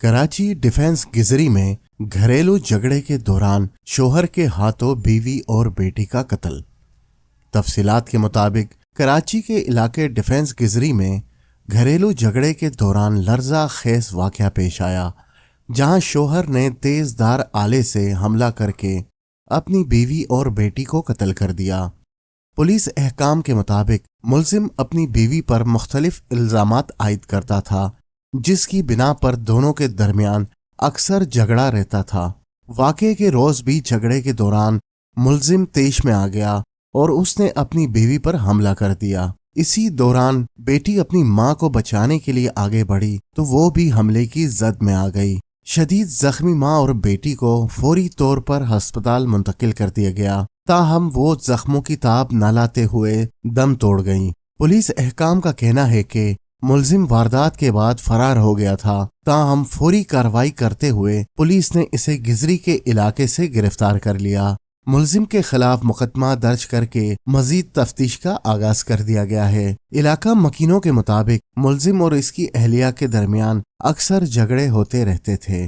Karachi defence گزری میں گھریلو جھگڑے کے دوران شوہر کے ہاتھوں بیوی اور بیٹی کا قتل۔ تفصیلات کے مطابق کراچی کے علاقے ڈیفنس گزری میں گھریلو جھگڑے کے دوران لرزہ خیز واقعہ پیش آیا، جہاں شوہر نے تیز دھار آلے سے حملہ کر کے اپنی بیوی اور بیٹی کو قتل کر دیا۔ پولیس احکام کے مطابق ملزم اپنی بیوی پر مختلف الزامات عائد کرتا تھا، جس کی بنا پر دونوں کے درمیان اکثر جھگڑا رہتا تھا۔ واقعے کے روز بھی جھگڑے کے دوران ملزم طیش میں آ گیا اور اس نے اپنی بیوی پر حملہ کر دیا۔ اسی دوران بیٹی اپنی ماں کو بچانے کے لیے آگے بڑھی تو وہ بھی حملے کی زد میں آ گئی۔ شدید زخمی ماں اور بیٹی کو فوری طور پر ہسپتال منتقل کر دیا گیا، تاہم وہ زخموں کی تاب نہ لاتے ہوئے دم توڑ گئیں۔ پولیس احکام کا کہنا ہے کہ ملزم واردات کے بعد فرار ہو گیا تھا، تاہم فوری کارروائی کرتے ہوئے پولیس نے اسے گزری کے علاقے سے گرفتار کر لیا۔ ملزم کے خلاف مقدمہ درج کر کے مزید تفتیش کا آغاز کر دیا گیا ہے۔ علاقہ مکینوں کے مطابق ملزم اور اس کی اہلیہ کے درمیان اکثر جھگڑے ہوتے رہتے تھے۔